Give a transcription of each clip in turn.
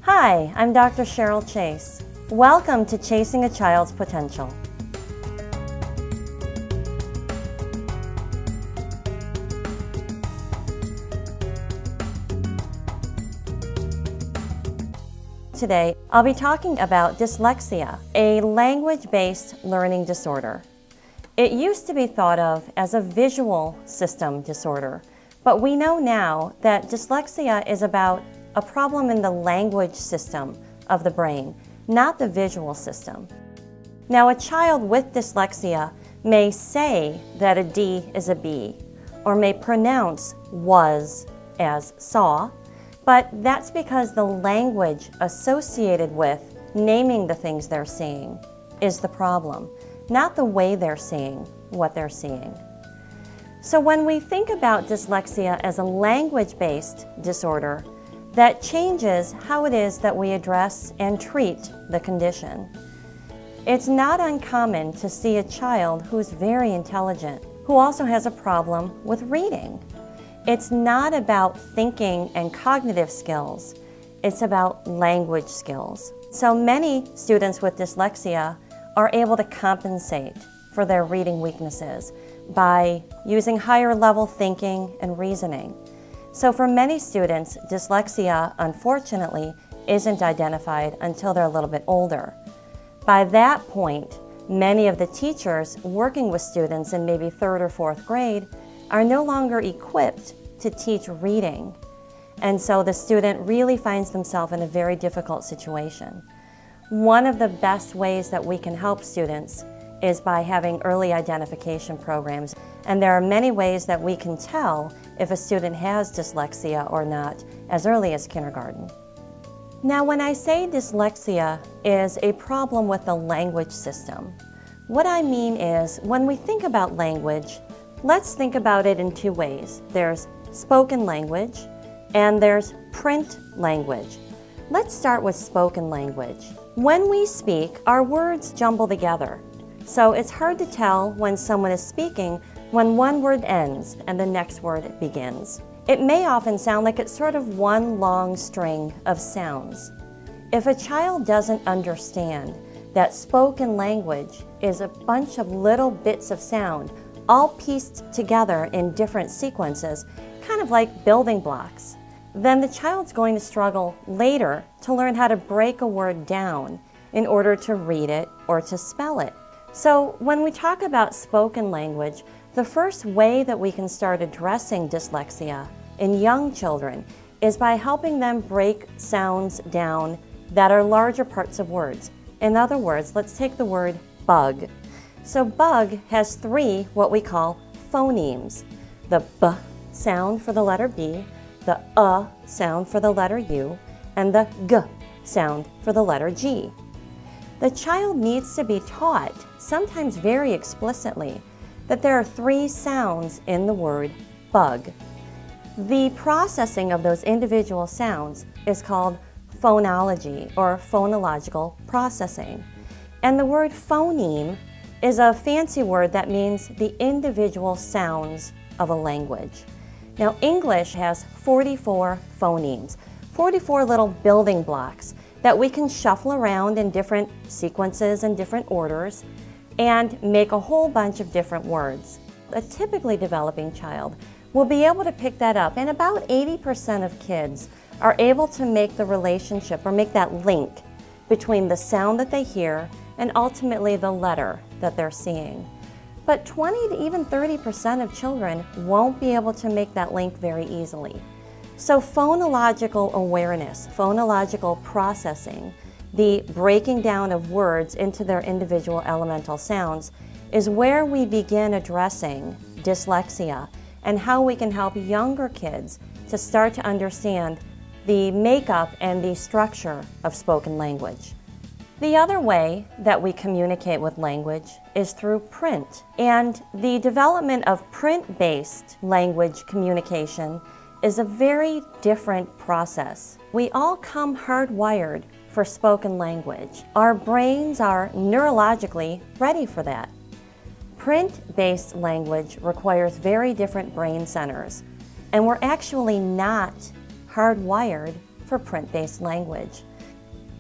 Hi, I'm Dr. Cheryl Chase. Welcome to Chasing a Child's Potential. Today, I'll be talking about dyslexia, a language-based learning disorder. It used to be thought of as a visual system disorder, but we know now that dyslexia is about a problem in the language system of the brain, not the visual system. Now, a child with dyslexia may say that a D is a B, or may pronounce was as saw, but that's because the language associated with naming the things they're seeing is the problem, not the way they're seeing what they're seeing. So when we think about dyslexia as a language-based disorder, that changes how it is that we address and treat the condition. It's not uncommon to see a child who's very intelligent, who also has a problem with reading. It's not about thinking and cognitive skills, it's about language skills. So many students with dyslexia are able to compensate for their reading weaknesses by using higher level thinking and reasoning. So for many students, dyslexia, unfortunately, isn't identified until they're a little bit older. By that point, many of the teachers working with students in maybe 3rd or 4th grade are no longer equipped to teach reading. And so the student really finds themselves in a very difficult situation. One of the best ways that we can help students is by having early identification programs. And there are many ways that we can tell if a student has dyslexia or not as early as kindergarten. Now, when I say dyslexia is a problem with the language system, what I mean is when we think about language, let's think about it in two ways. There's spoken language and there's print language. Let's start with spoken language. When we speak, our words jumble together. So it's hard to tell when someone is speaking when one word ends and the next word begins. It may often sound like it's sort of one long string of sounds. If a child doesn't understand that spoken language is a bunch of little bits of sound all pieced together in different sequences, kind of like building blocks, then the child's going to struggle later to learn how to break a word down in order to read it or to spell it. So when we talk about spoken language, the first way that we can start addressing dyslexia in young children is by helping them break sounds down that are larger parts of words. In other words, let's take the word bug. So bug has 3 what we call phonemes. The B sound for the letter B, the sound for the letter U, and the G sound for the letter G. The child needs to be taught, sometimes very explicitly, that there are 3 sounds in the word bug. The processing of those individual sounds is called phonology or phonological processing. And the word phoneme is a fancy word that means the individual sounds of a language. Now, English has 44 phonemes, 44 little building blocks that we can shuffle around in different sequences and different orders and make a whole bunch of different words. A typically developing child will be able to pick that up, and about 80% of kids are able to make the relationship or make that link between the sound that they hear and ultimately the letter that they're seeing. But 20 to even 30% of children won't be able to make that link very easily. So phonological awareness, phonological processing, the breaking down of words into their individual elemental sounds is where we begin addressing dyslexia and how we can help younger kids to start to understand the makeup and the structure of spoken language. The other way that we communicate with language is through print, and the development of print-based language communication is a very different process. We all come hardwired for spoken language. Our brains are neurologically ready for that. Print-based language requires very different brain centers, and we're actually not hardwired for print-based language.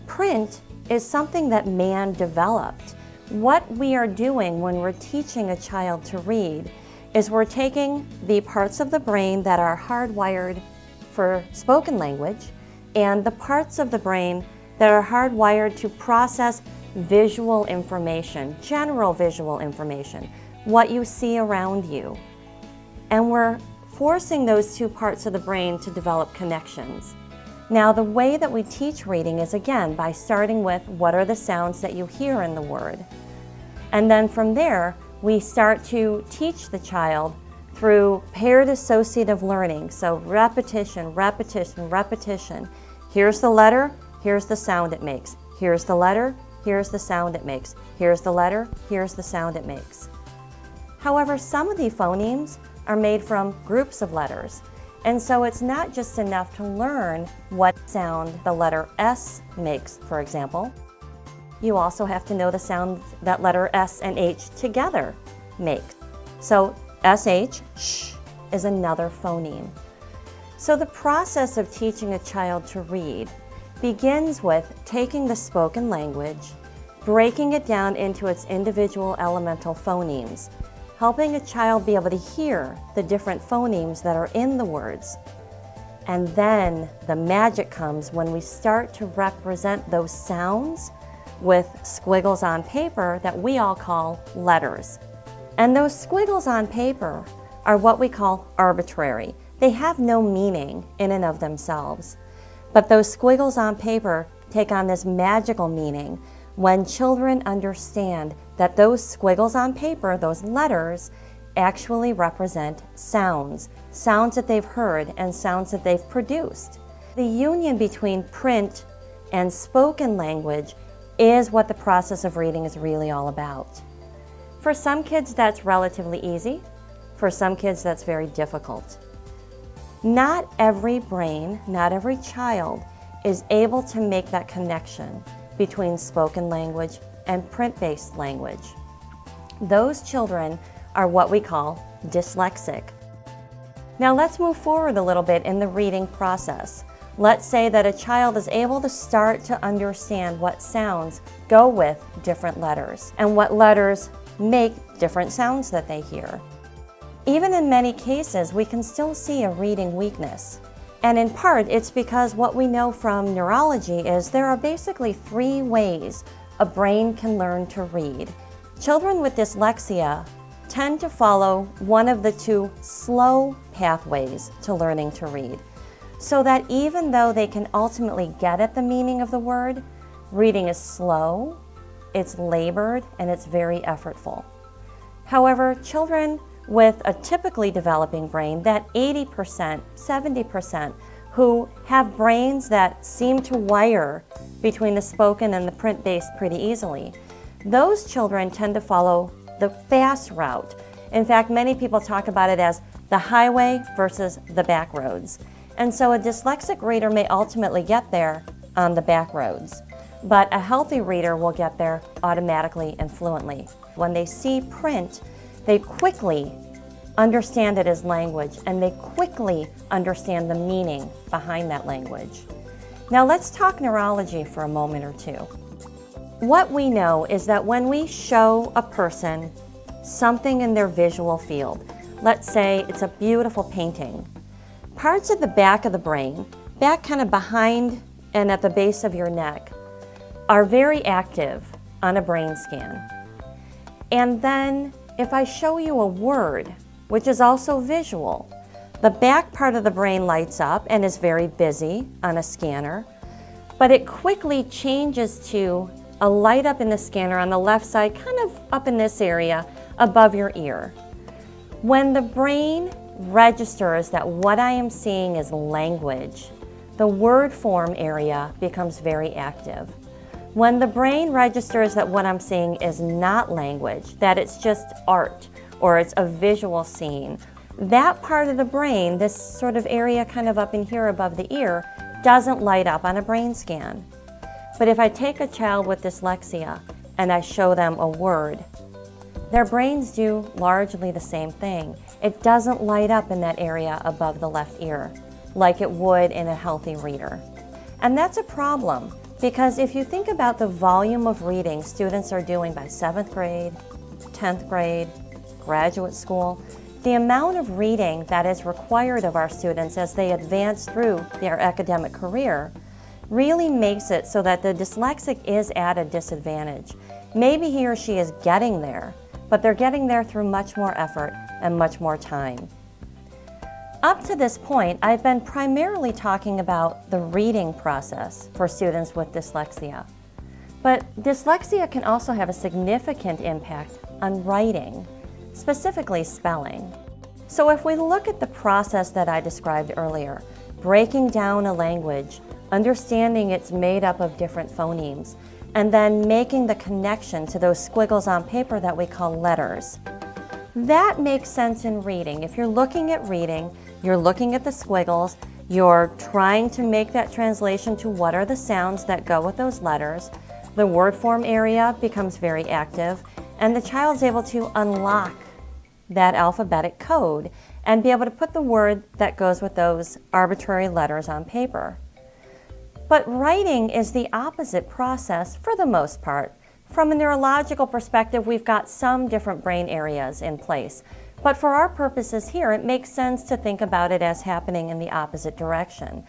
Print is something that man developed. What we are doing when we're teaching a child to read is we're taking the parts of the brain that are hardwired for spoken language and the parts of the brain that are hardwired to process visual information, general visual information, what you see around you. And we're forcing those two parts of the brain to develop connections. Now, the way that we teach reading is, again, by starting with what are the sounds that you hear in the word. And then from there, we start to teach the child through paired associative learning. So repetition, repetition, repetition. Here's the letter, here's the sound it makes. Here's the letter, here's the sound it makes. Here's the letter, here's the sound it makes. However, some of the phonemes are made from groups of letters. And so it's not just enough to learn what sound the letter S makes, for example. You also have to know the sound that letter S and H together make. So SH, sh, is another phoneme. So the process of teaching a child to read begins with taking the spoken language, breaking it down into its individual elemental phonemes, helping a child be able to hear the different phonemes that are in the words. And then the magic comes when we start to represent those sounds with squiggles on paper that we all call letters. And those squiggles on paper are what we call arbitrary. They have no meaning in and of themselves. But those squiggles on paper take on this magical meaning when children understand that those squiggles on paper, those letters, actually represent sounds, sounds that they've heard and sounds that they've produced. The union between print and spoken language is what the process of reading is really all about. For some kids, that's relatively easy. For some kids, that's very difficult. Not every brain, not every child is able to make that connection between spoken language and print-based language. Those children are what we call dyslexic. Now let's move forward a little bit in the reading process. Let's say that a child is able to start to understand what sounds go with different letters and what letters make different sounds that they hear. Even in many cases, we can still see a reading weakness. And in part, it's because what we know from neurology is there are basically 3 ways a brain can learn to read. Children with dyslexia tend to follow one of the 2 slow pathways to learning to read, so that even though they can ultimately get at the meaning of the word, reading is slow, it's labored, and it's very effortful. However, children with a typically developing brain, that 80%, 70%, who have brains that seem to wire between the spoken and the print-based pretty easily, those children tend to follow the fast route. In fact, many people talk about it as the highway versus the back roads. And so a dyslexic reader may ultimately get there on the back roads, but a healthy reader will get there automatically and fluently. When they see print, they quickly understand it as language, and they quickly understand the meaning behind that language. Now let's talk neurology for a moment or two. What we know is that when we show a person something in their visual field, let's say it's a beautiful painting, parts of the back of the brain, back kind of behind and at the base of your neck, are very active on a brain scan. And then if I show you a word, which is also visual, the back part of the brain lights up and is very busy on a scanner, but it quickly changes to a light up in the scanner on the left side, kind of up in this area above your ear. When the brain registers that what I am seeing is language, the word form area becomes very active. When the brain registers that what I'm seeing is not language, that it's just art, or it's a visual scene, that part of the brain, this sort of area kind of up in here above the ear, doesn't light up on a brain scan. But if I take a child with dyslexia and I show them a word, their brains do largely the same thing. It doesn't light up in that area above the left ear like it would in a healthy reader. And that's a problem Because if you think about the volume of reading students are doing by 7th grade, 10th grade, graduate school, the amount of reading that is required of our students as they advance through their academic career really makes it so that the dyslexic is at a disadvantage. Maybe he or she is getting there, but they're getting there through much more effort and much more time. Up to this point, I've been primarily talking about the reading process for students with dyslexia. But dyslexia can also have a significant impact on writing, specifically spelling. So if we look at the process that I described earlier, breaking down a language, understanding it's made up of different phonemes, and then making the connection to those squiggles on paper that we call letters. That makes sense in reading. If you're looking at reading, you're looking at the squiggles, you're trying to make that translation to what are the sounds that go with those letters. The word form area becomes very active, and the child's able to unlock that alphabetic code and be able to put the word that goes with those arbitrary letters on paper. But writing is the opposite process for the most part. From a neurological perspective, we've got some different brain areas in place. But for our purposes here, it makes sense to think about it as happening in the opposite direction.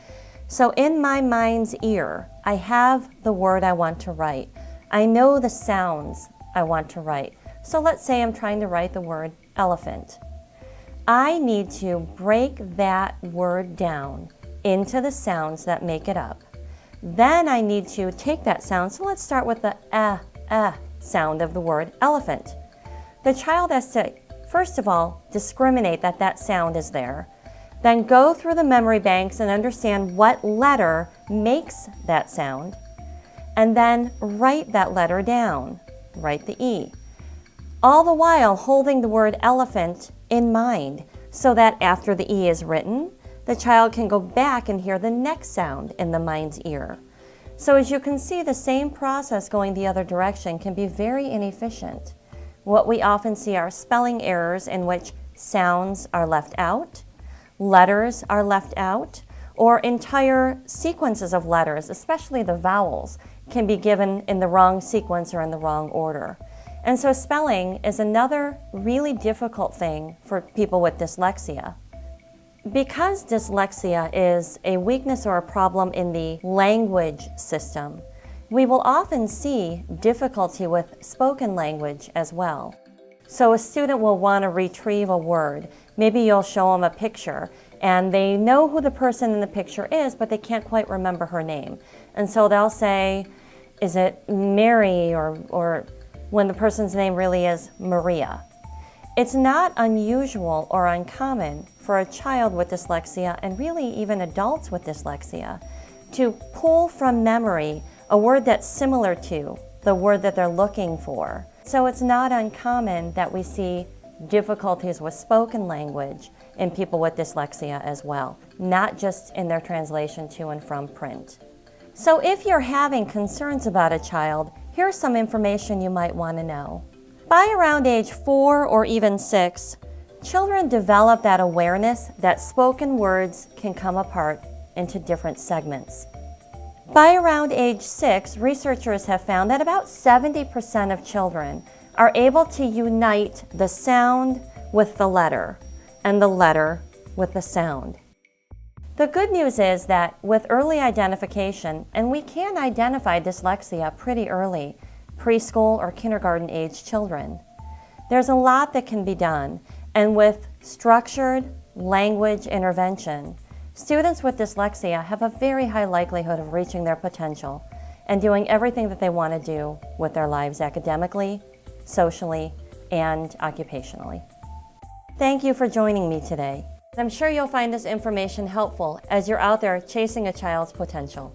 So in my mind's ear, I have the word I want to write. I know the sounds I want to write. So let's say I'm trying to write the word elephant. I need to break that word down into the sounds that make it up. Then I need to take that sound. So let's start with the sound of the word elephant. The child has to, first of all, discriminate that that sound is there, then go through the memory banks and understand what letter makes that sound, and then write that letter down, write the E. All the while holding the word elephant in mind so that after the E is written, the child can go back and hear the next sound in the mind's ear. So as you can see, the same process going the other direction can be very inefficient. What we often see are spelling errors in which sounds are left out, letters are left out, or entire sequences of letters, especially the vowels, can be given in the wrong sequence or in the wrong order. And so spelling is another really difficult thing for people with dyslexia. Because dyslexia is a weakness or a problem in the language system, we will often see difficulty with spoken language as well. So a student will want to retrieve a word. Maybe you'll show them a picture and they know who the person in the picture is, but they can't quite remember her name. And so they'll say, is it Mary, or when the person's name really is Maria. It's not unusual or uncommon for a child with dyslexia, and really even adults with dyslexia, to pull from memory a word that's similar to the word that they're looking for. So it's not uncommon that we see difficulties with spoken language in people with dyslexia as well, not just in their translation to and from print. So if you're having concerns about a child, here's some information you might want to know. By around age 4 or even 6, children develop that awareness that spoken words can come apart into different segments. By around age 6, researchers have found that about 70% of children are able to unite the sound with the letter and the letter with the sound. The good news is that with early identification, and we can identify dyslexia pretty early, preschool or kindergarten age children, there's a lot that can be done. And with structured language intervention, students with dyslexia have a very high likelihood of reaching their potential and doing everything that they want to do with their lives academically, socially, and occupationally. Thank you for joining me today. I'm sure you'll find this information helpful as you're out there chasing a child's potential.